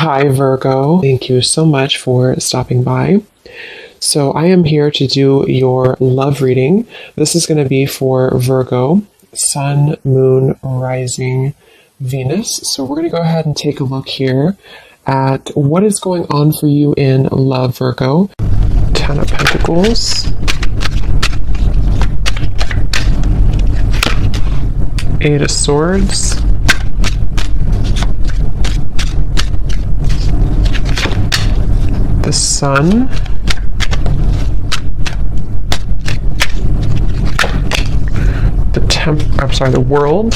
Hi, Virgo. Thank you so much for stopping by. So I am here to do your love reading. This is going to be for Virgo, Sun, Moon, Rising, Venus. So we're going to go ahead and take a look here at what is going on for you in love, Virgo. Ten of Pentacles. Eight of Swords. The Sun. The World.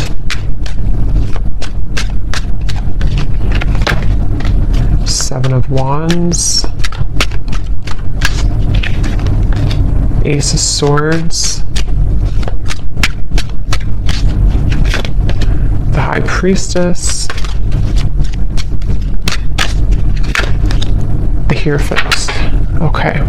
Seven of Wands. Ace of Swords. The High Priestess. The Hierophant. Okay.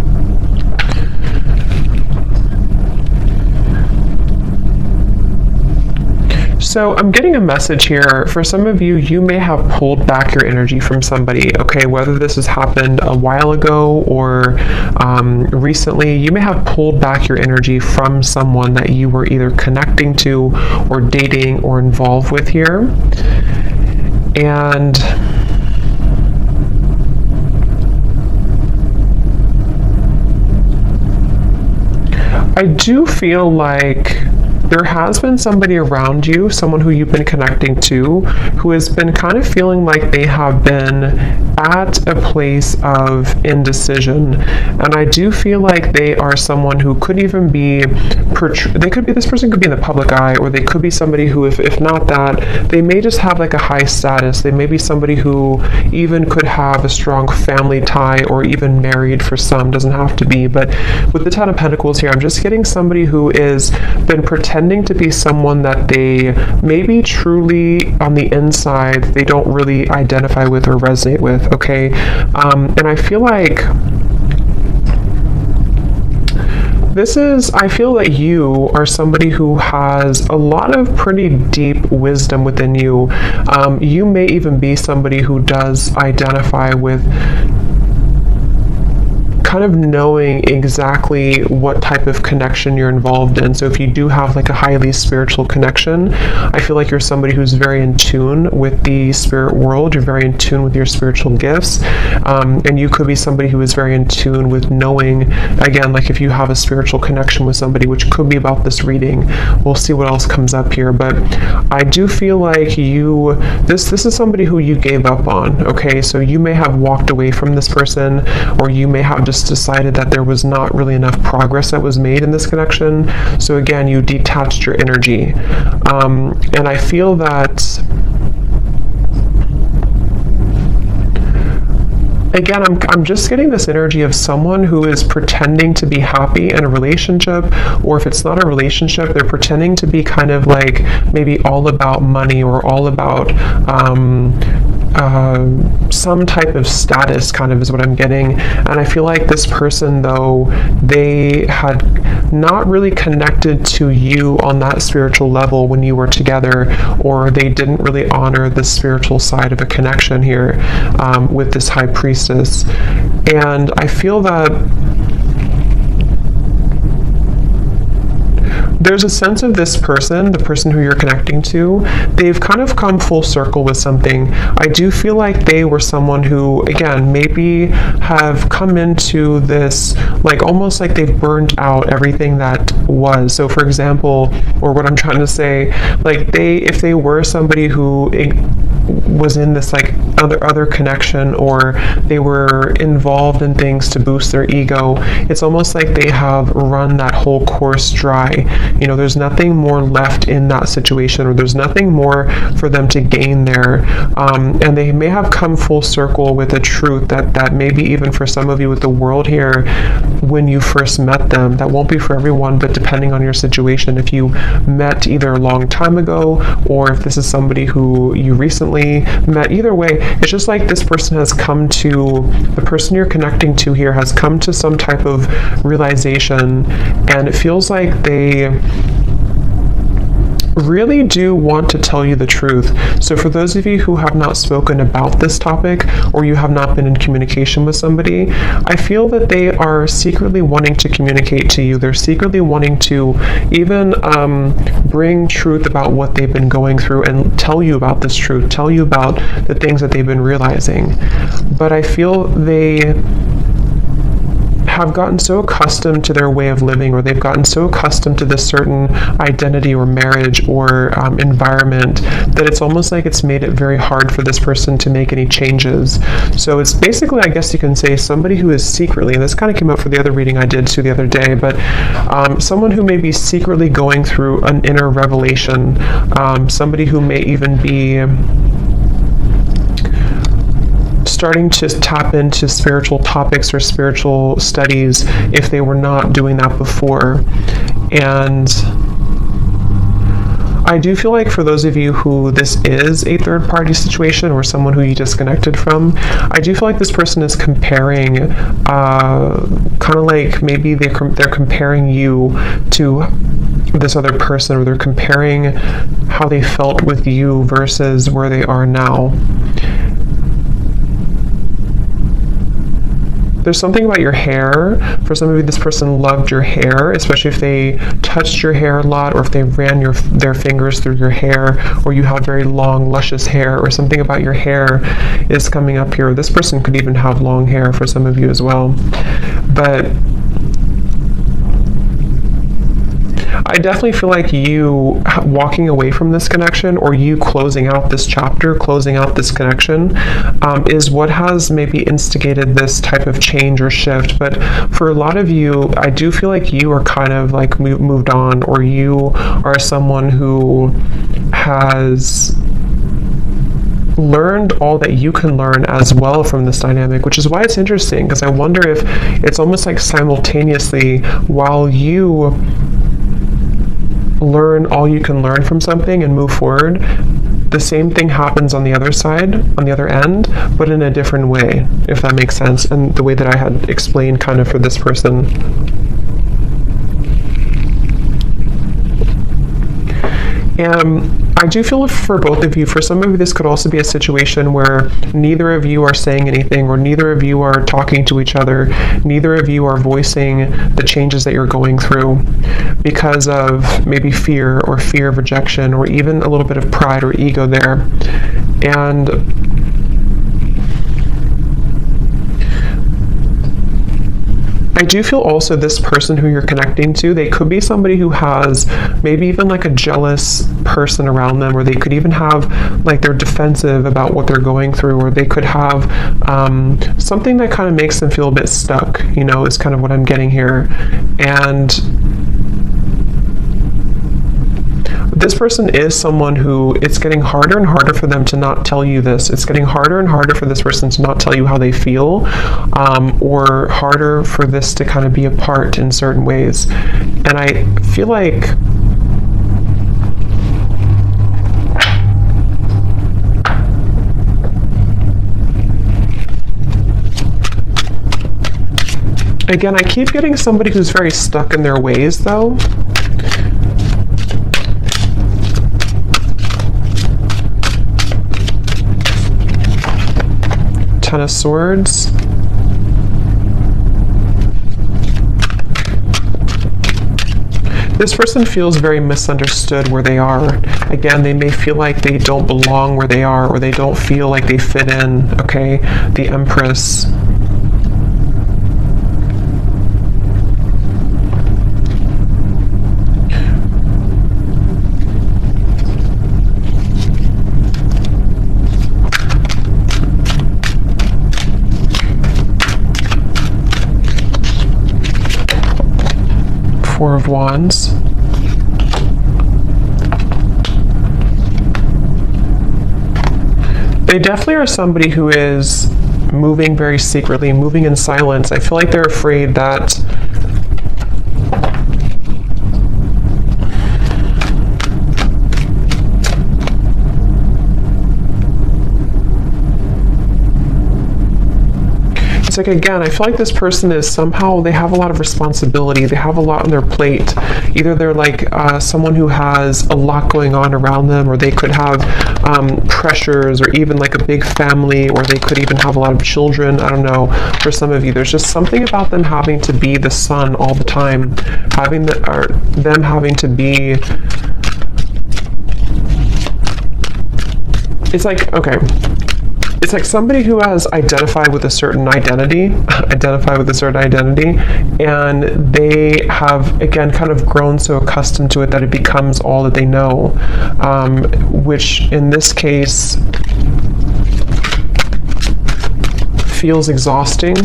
So I'm getting a message here. For some of you, you may have pulled back your energy from somebody, okay? Whether this has happened a while ago or recently, you may have pulled back your energy from someone that you were either connecting to or dating or involved with here. And I do feel like there has been somebody around you, someone who you've been connecting to, who has been kind of feeling like they have been at a place of indecision. And I do feel like they are someone who could even be, this person could be in the public eye, or they could be somebody who, if not that, they may just have like a high status. They may be somebody who even could have a strong family tie, or even married for some, doesn't have to be. But with the Ten of Pentacles here, I'm just getting somebody who is been pretending to be someone that they maybe truly on the inside they don't really identify with or resonate with, okay? And I feel like I feel that you are somebody who has a lot of pretty deep wisdom within you. You may even be somebody who does identify with kind of knowing exactly what type of connection you're involved in. So if you do have like a highly spiritual connection, I feel like you're somebody who's very in tune with the spirit world. You're very in tune with your spiritual gifts. And you could be somebody who is very in tune with knowing, again, like if you have a spiritual connection with somebody, which could be about this reading. We'll see what else comes up here. But I do feel like this is somebody who you gave up on, okay? So you may have walked away from this person, or you may have just decided that there was not really enough progress that was made in this connection. So again, you detached your energy. And I feel that, again, I'm just getting this energy of someone who is pretending to be happy in a relationship, or if it's not a relationship, they're pretending to be kind of like maybe all about money, or all about some type of status, kind of is what I'm getting. And I feel like this person, though, they had not really connected to you on that spiritual level when you were together, or they didn't really honor the spiritual side of a connection here with this High Priestess. And I feel that there's a sense of this person, the person who you're connecting to, they've kind of come full circle with something. I do feel like they were someone who, again, maybe have come into this, like almost like they've burned out everything that was. So for example, or what I'm trying to say, like if they were somebody who was in this like other connection, or they were involved in things to boost their ego, it's almost like they have run that whole course dry. You know, there's nothing more left in that situation, or there's nothing more for them to gain there. And they may have come full circle with a truth that maybe even for some of you with the world here, when you first met them, that won't be for everyone, but depending on your situation, if you met either a long time ago, or if this is somebody who you recently met, either way, it's just like this person has come to, the person you're connecting to here has come to some type of realization, and it feels like they really do want to tell you the truth. So for those of you who have not spoken about this topic, or you have not been in communication with somebody, I feel that they are secretly wanting to communicate to you. They're secretly wanting to even bring truth about what they've been going through and tell you about this truth, tell you about the things that they've been realizing. But I feel they have gotten so accustomed to their way of living, or they've gotten so accustomed to this certain identity or marriage or environment, that it's almost like it's made it very hard for this person to make any changes. So it's basically, I guess you can say, somebody who is secretly, and this kind of came up for the other reading I did too the other day, but someone who may be secretly going through an inner revelation, somebody who may even be starting to tap into spiritual topics or spiritual studies if they were not doing that before. And I do feel like for those of you who this is a third party situation, or someone who you disconnected from, I do feel like this person is comparing, kind of like maybe they're comparing you to this other person, or they're comparing how they felt with you versus where they are now. There's something about your hair. For some of you, this person loved your hair, especially if they touched your hair a lot, or if they ran their fingers through your hair, or you have very long, luscious hair, or something about your hair is coming up here. This person could even have long hair for some of you as well. But I definitely feel like you walking away from this connection, or you closing out this chapter, closing out this connection, is what has maybe instigated this type of change or shift. But for a lot of you, I do feel like you are kind of like moved on, or you are someone who has learned all that you can learn as well from this dynamic, which is why it's interesting, because I wonder if it's almost like simultaneously, while you learn all you can learn from something and move forward, the same thing happens on the other side, on the other end, but in a different way, if that makes sense, and the way that I had explained kind of for this person. I do feel for both of you, for some of you, this could also be a situation where neither of you are saying anything, or neither of you are talking to each other, neither of you are voicing the changes that you're going through because of maybe fear, or fear of rejection, or even a little bit of pride or ego there. And I do feel also this person who you're connecting to, they could be somebody who has maybe even like a jealous person around them, or they could even have like they're defensive about what they're going through, or they could have something that kind of makes them feel a bit stuck, you know, is kind of what I'm getting here. And this person is someone who, it's getting harder and harder for them to not tell you this. It's getting harder and harder for this person to not tell you how they feel, or harder for this to kind of be apart in certain ways. And I feel like again, I keep getting somebody who's very stuck in their ways though. Ten of Swords. This person feels very misunderstood where they are. Again, they may feel like they don't belong where they are, or they don't feel like they fit in, okay? The Empress. Four of Wands. They definitely are somebody who is moving very secretly, moving in silence. I feel like they're afraid that it's like, again, I feel like this person is somehow, they have a lot of responsibility. They have a lot on their plate. Either they're like someone who has a lot going on around them, or they could have pressures, or even like a big family, or they could even have a lot of children. I don't know. For some of you, there's just something about them having to be the sun all the time, them having to be. It's like, okay. It's like somebody who has identified with a certain identity, and they have, again, kind of grown so accustomed to it that it becomes all that they know, which in this case feels exhausting.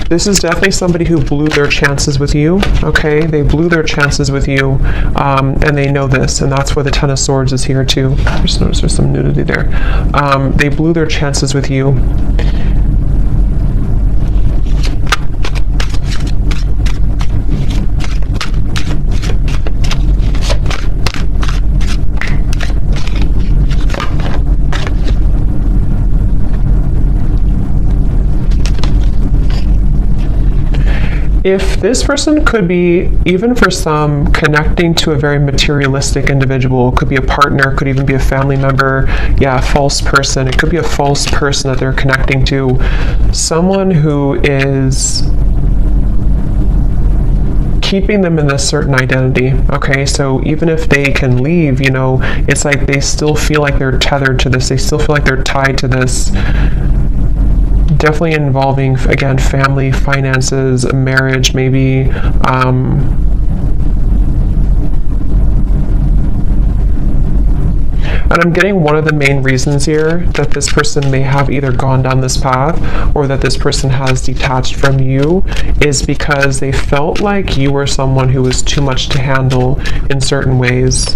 This is definitely somebody who blew their chances with you, okay? They blew their chances with you, and they know this, and that's where the Ten of Swords is here too. I just noticed there's some nudity there. They blew their chances with you. If this person could be, even for some, connecting to a very materialistic individual, could be a partner, could even be a family member, yeah, a false person. It could be a false person that they're connecting to. Someone who is keeping them in this certain identity, okay? So even if they can leave, you know, it's like they still feel like they're tethered to this. They still feel like they're tied to this. Definitely involving, again, family, finances, marriage, maybe. And I'm getting one of the main reasons here that this person may have either gone down this path or that this person has detached from you is because they felt like you were someone who was too much to handle in certain ways.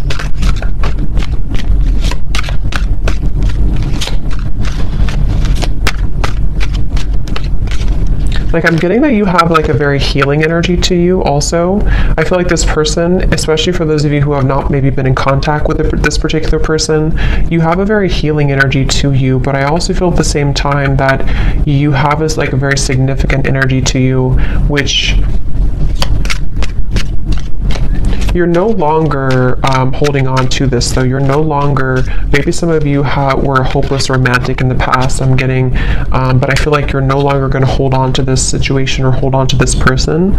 Like, I'm getting that you have like a very healing energy to you also. I feel like this person, especially for those of you who have not maybe been in contact with this particular person, you have a very healing energy to you, but I also feel at the same time that you have this like a very significant energy to you, which you're no longer holding on to this, though. You're no longer, maybe some of you were hopeless romantic in the past, I'm getting, but I feel like you're no longer going to hold on to this situation or hold on to this person,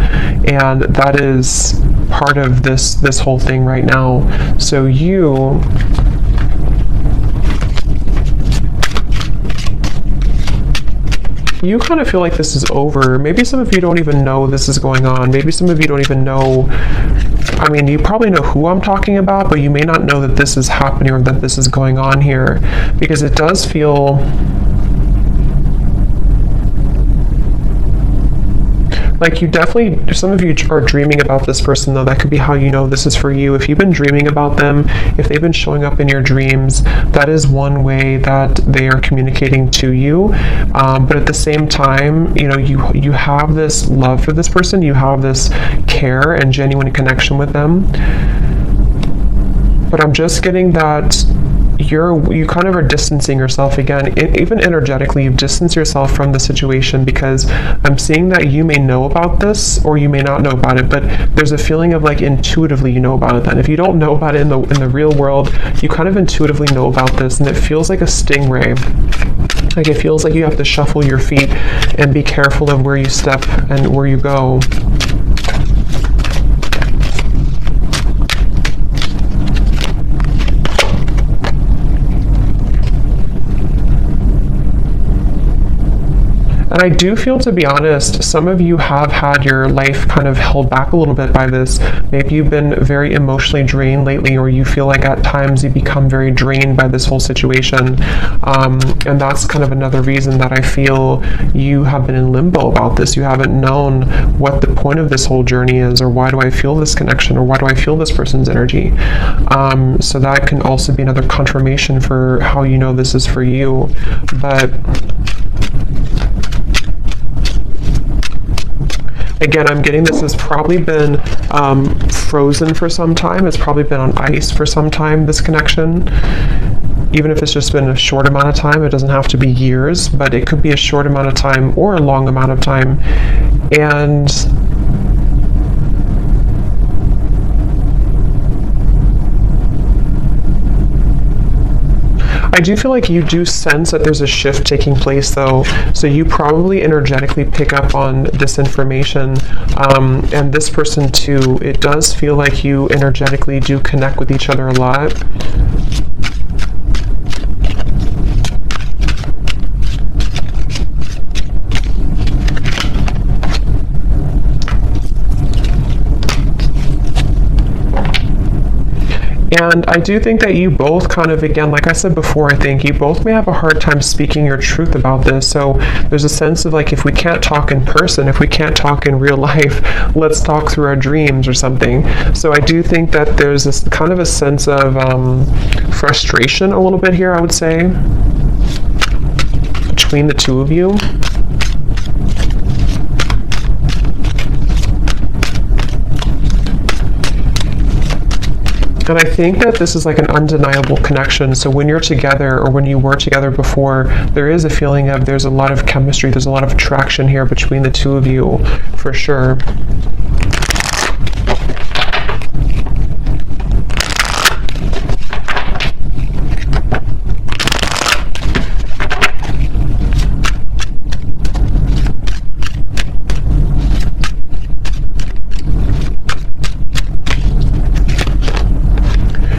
and that is part of this whole thing right now. So you kind of feel like this is over. Maybe some of you don't even know this is going on. Maybe some of you don't even know, I mean, you probably know who I'm talking about, but you may not know that this is happening or that this is going on here, because it does feel like you definitely, some of you are dreaming about this person, though. That could be how you know this is for you. If you've been dreaming about them, if they've been showing up in your dreams, that is one way that they are communicating to you. But at the same time, you know, you have this love for this person, you have this care and genuine connection with them. But I'm just getting that you kind of are distancing yourself again, even energetically. You've distanced yourself from the situation because I'm seeing that you may know about this or you may not know about it, but there's a feeling of like intuitively you know about it. Then if you don't know about it in the real world, you kind of intuitively know about this, and it feels like a stingray. Like it feels like you have to shuffle your feet and be careful of where you step and where you go. And I do feel, to be honest, some of you have had your life kind of held back a little bit by this. Maybe you've been very emotionally drained lately, or you feel like at times you become very drained by this whole situation. And that's kind of another reason that I feel you have been in limbo about this. You haven't known what the point of this whole journey is, or why do I feel this connection, or why do I feel this person's energy. So that can also be another confirmation for how you know this is for you. But Again, I'm getting this has probably been frozen for some time. It's probably been on ice for some time, this connection. Even if it's just been a short amount of time, it doesn't have to be years, but it could be a short amount of time or a long amount of time. And I do feel like you do sense that there's a shift taking place, though, so you probably energetically pick up on this information, and this person too. It does feel like you energetically do connect with each other a lot. And I do think that you both kind of, again, like I said before, I think you both may have a hard time speaking your truth about this. So there's a sense of like, if we can't talk in person, if we can't talk in real life, let's talk through our dreams or something. So I do think that there's this kind of a sense of frustration a little bit here, I would say, between the two of you. And I think that this is like an undeniable connection. So when you're together, or when you were together before, there is a feeling of there's a lot of chemistry, there's a lot of attraction here between the two of you, for sure.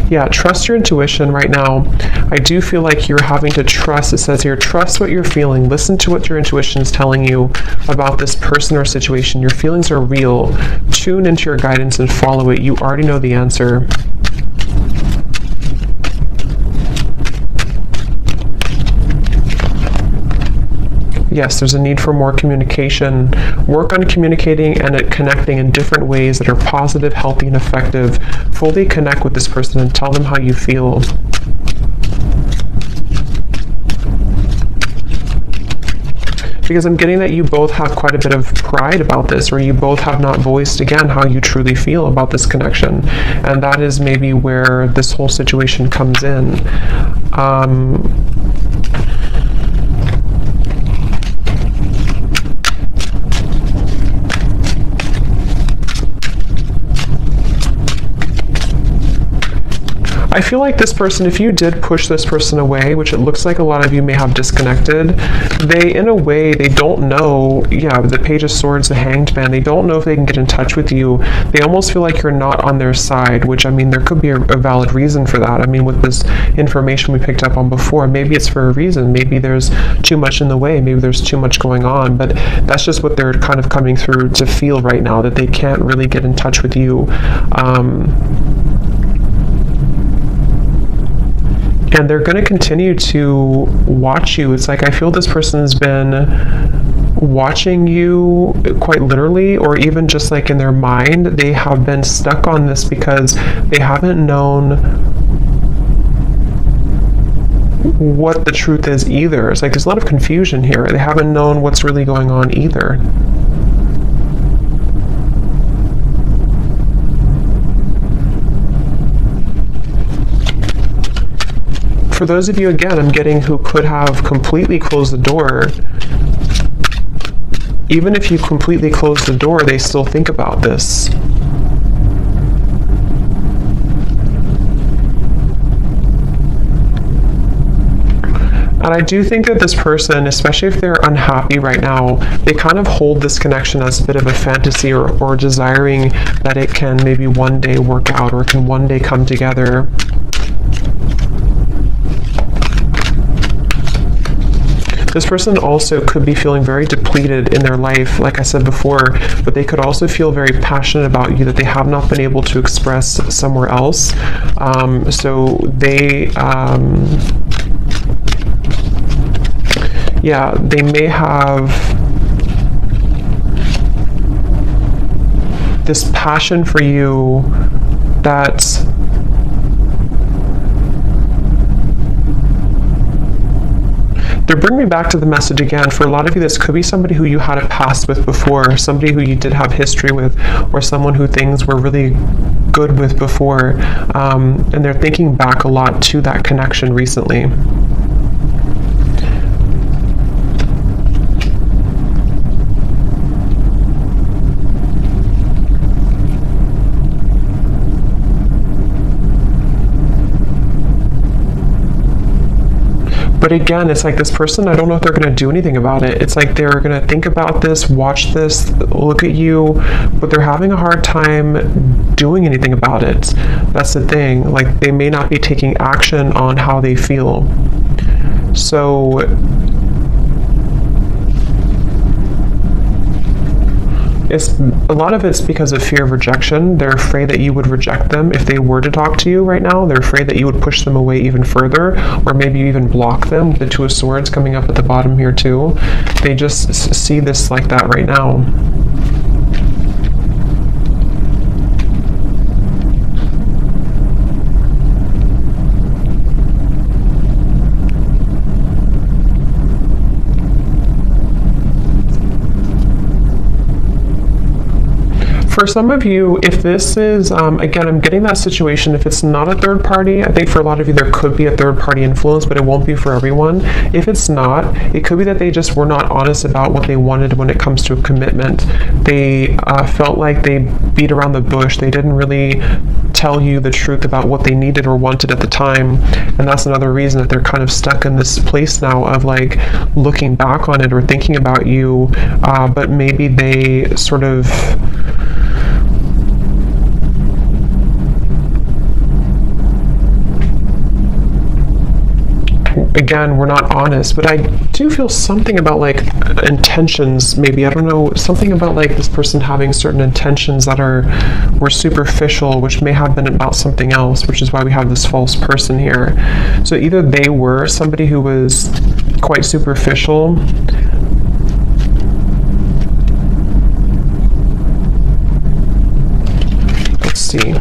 Yeah, trust your intuition right now. I do feel like you're having to trust. It says here, trust what you're feeling. Listen to what your intuition is telling you about this person or situation. Your feelings are real. Tune into your guidance and follow it. You already know the answer. Yes, there's a need for more communication. Work on communicating and connecting in different ways that are positive, healthy, and effective. Fully connect with this person and tell them how you feel. Because I'm getting that you both have quite a bit of pride about this, or you both have not voiced, again, how you truly feel about this connection. And that is maybe where this whole situation comes in. I feel like this person, if you did push this person away, which it looks like a lot of you may have disconnected, they, in a way, they don't know, the Page of Swords, the Hanged Man, they don't know if they can get in touch with you. They almost feel like you're not on their side, which, I mean, there could be a valid reason for that. I mean, with this information we picked up on before, maybe it's for a reason. Maybe there's too much in the way. Maybe there's too much going on. But that's just what they're kind of coming through to feel right now, that they can't really get in touch with you. And they're going to continue to watch you. It's like I feel this person has been watching you quite literally, or even just like in their mind. They have been stuck on this because they haven't known what the truth is either. It's like there's a lot of confusion here. They haven't known what's really going on either. For those of you, again, I'm getting who could have completely closed the door, even if you completely close the door, they still think about this. And I do think that this person, especially if they're unhappy right now, they kind of hold this connection as a bit of a fantasy, or desiring that it can maybe one day work out, or can one day come together. This person also could be feeling very depleted in their life, like I said before, but they could also feel very passionate about you that they have not been able to express somewhere else. So they, they may have this passion for you that they're bringing me back to the message again. For a lot of you, this could be somebody who you had a past with before, somebody who you did have history with, or someone who things were really good with before, and they're thinking back a lot to that connection recently. But again, it's like this person, I don't know if they're going to do anything about it. It's like they're going to think about this, watch this, look at you, but they're having a hard time doing anything about it. That's the thing. Like, they may not be taking action on how they feel. So a lot of it's because of fear of rejection. They're afraid that you would reject them if they were to talk to you right now. They're afraid that you would push them away even further, or maybe you even block them. The Two of Swords coming up at the bottom here too. They just see this like that right now. For some of you, if this is, again, I'm getting that situation, if it's not a third party, I think for a lot of you there could be a third party influence, but it won't be for everyone. If it's not, it could be that they just were not honest about what they wanted when it comes to a commitment. They felt like they beat around the bush. They didn't really tell you the truth about what they needed or wanted at the time. And that's another reason that they're kind of stuck in this place now of like looking back on it or thinking about you, but maybe they sort of again, we're not honest, but I do feel something about like intentions, maybe, I don't know, something about like this person having certain intentions that were superficial, which may have been about something else, which is why we have this false person here. So either they were somebody who was quite superficial, let's see.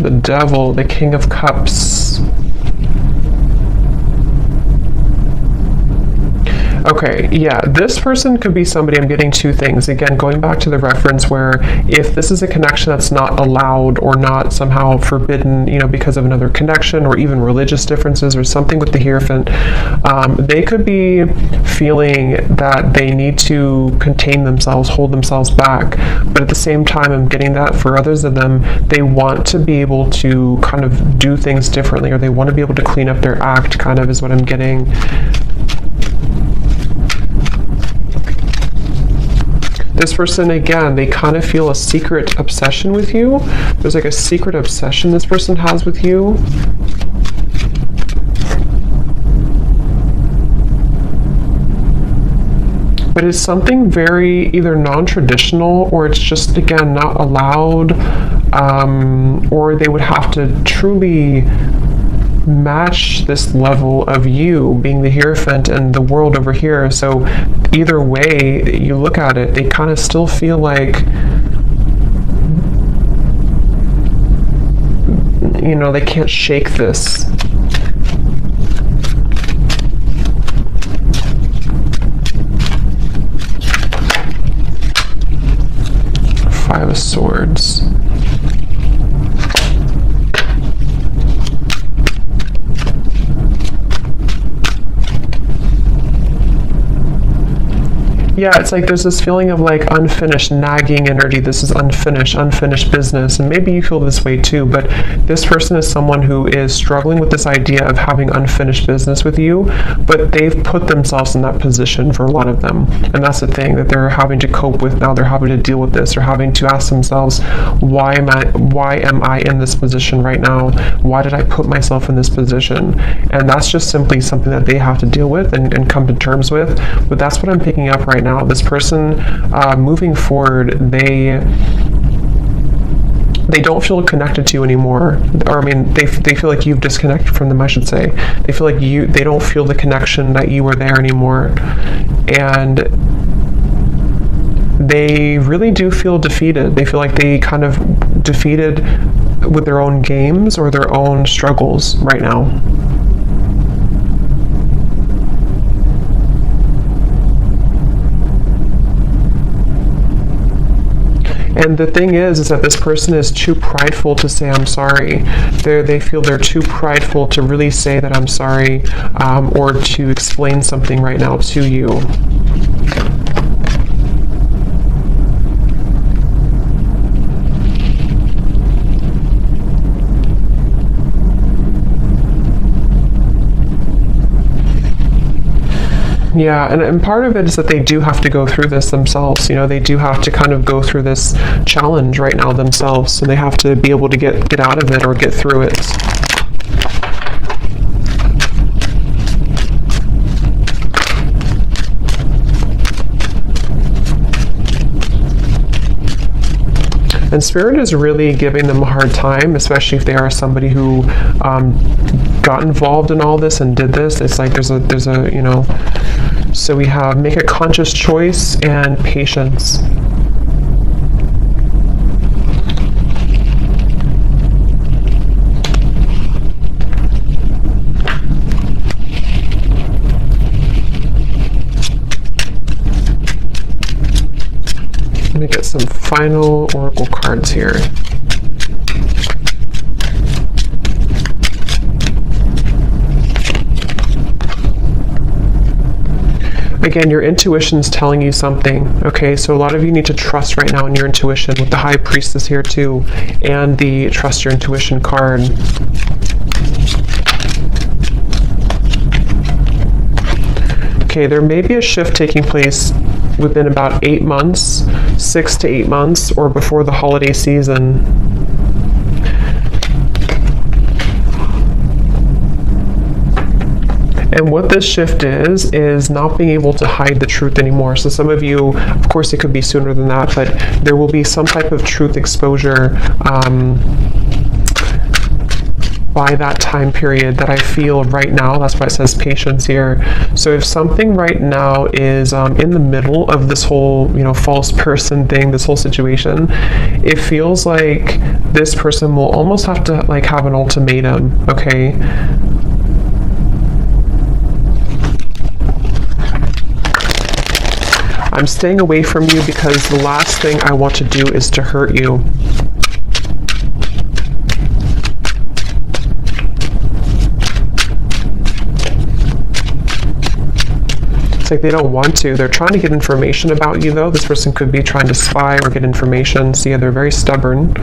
The Devil, the King of Cups. Okay, yeah, this person could be somebody, I'm getting two things. Again, going back to the reference where if this is a connection that's not allowed or not somehow forbidden, you know, because of another connection or even religious differences or something with the Hierophant, they could be feeling that they need to contain themselves, hold themselves back. But at the same time, I'm getting that for others of them, they want to be able to kind of do things differently, or they want to be able to clean up their act, kind of is what I'm getting. This person, again, they kind of feel a secret obsession with you. There's like a secret obsession this person has with you. But it's something very either non-traditional, or it's just, again, not allowed, or they would have to truly match this level of you being the Hierophant and the world over here. So either way you look at it, they kind of still feel like, you know, they can't shake this. Five of Swords. Yeah, it's like there's this feeling of like unfinished, nagging energy. This is unfinished business. And maybe you feel this way too, but this person is someone who is struggling with this idea of having unfinished business with you, but they've put themselves in that position for a lot of them. And that's the thing that they're having to cope with now. They're having to deal with this. They're having to ask themselves, why am I in this position right now? Why did I put myself in this position? And that's just simply something that they have to deal with and come to terms with. But that's what I'm picking up right now. This person, moving forward, they they don't feel connected to you anymore, or I mean, they feel like you've disconnected from them, I should say. They feel like they don't feel the connection that you were there anymore, and they really do feel defeated. They feel like they kind of defeated with their own games or their own struggles right now. And the thing is that this person is too prideful to say I'm sorry. They feel they're too prideful to really say that I'm sorry, or to explain something right now to you. Yeah, and part of it is that they do have to go through this themselves. You know, they do have to kind of go through this challenge right now themselves. So they have to be able to get out of it or get through it. And Spirit is really giving them a hard time, especially if they are somebody who got involved in all this and did this. It's like there's a you know, so we have make a conscious choice and patience. Let me get some final oracle cards here. Again, your intuition's telling you something, okay? So a lot of you need to trust right now in your intuition with the High Priestess here too, and the Trust Your Intuition card. Okay, there may be a shift taking place within about 8 months, 6 to 8 months, or before the holiday season. And what this shift is not being able to hide the truth anymore. So some of you, of course it could be sooner than that, but there will be some type of truth exposure by that time period that I feel right now. That's why it says patience here. So if something right now is in the middle of this whole, you know, false person thing, this whole situation, it feels like this person will almost have to like have an ultimatum, okay? I'm staying away from you because the last thing I want to do is to hurt you. It's like they don't want to. They're trying to get information about you though. This person could be trying to spy or get information. So yeah, they're very stubborn.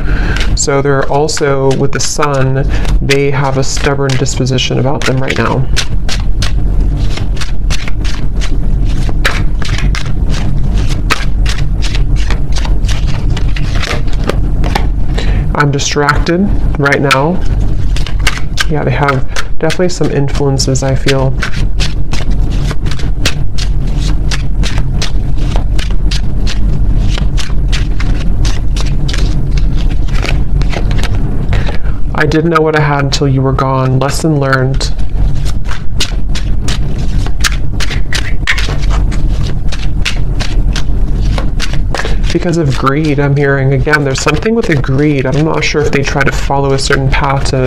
So they're also, with the Sun, they have a stubborn disposition about them right now. I'm distracted right now. Yeah, they have definitely some influences, I feel. I didn't know what I had until you were gone. Lesson learned. Because of greed, I'm hearing. Again, there's something with the greed. I'm not sure if they try to follow a certain path to,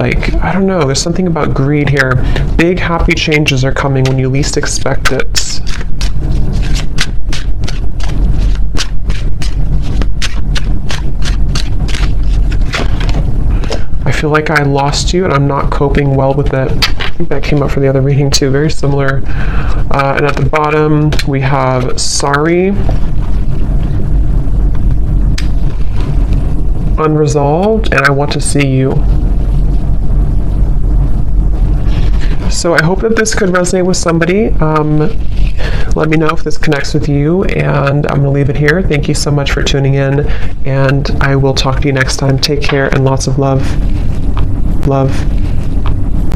like, I don't know. There's something about greed here. Big happy changes are coming when you least expect it. I feel like I lost you and I'm not coping well with it. I think that came up for the other reading too. Very similar. And at the bottom, we have sorry. Unresolved, and I want to see you. So I hope that this could resonate with somebody. Let me know if this connects with you, and I'm going to leave it here. Thank you so much for tuning in, and I will talk to you next time. Take care and lots of love. Love.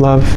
Love.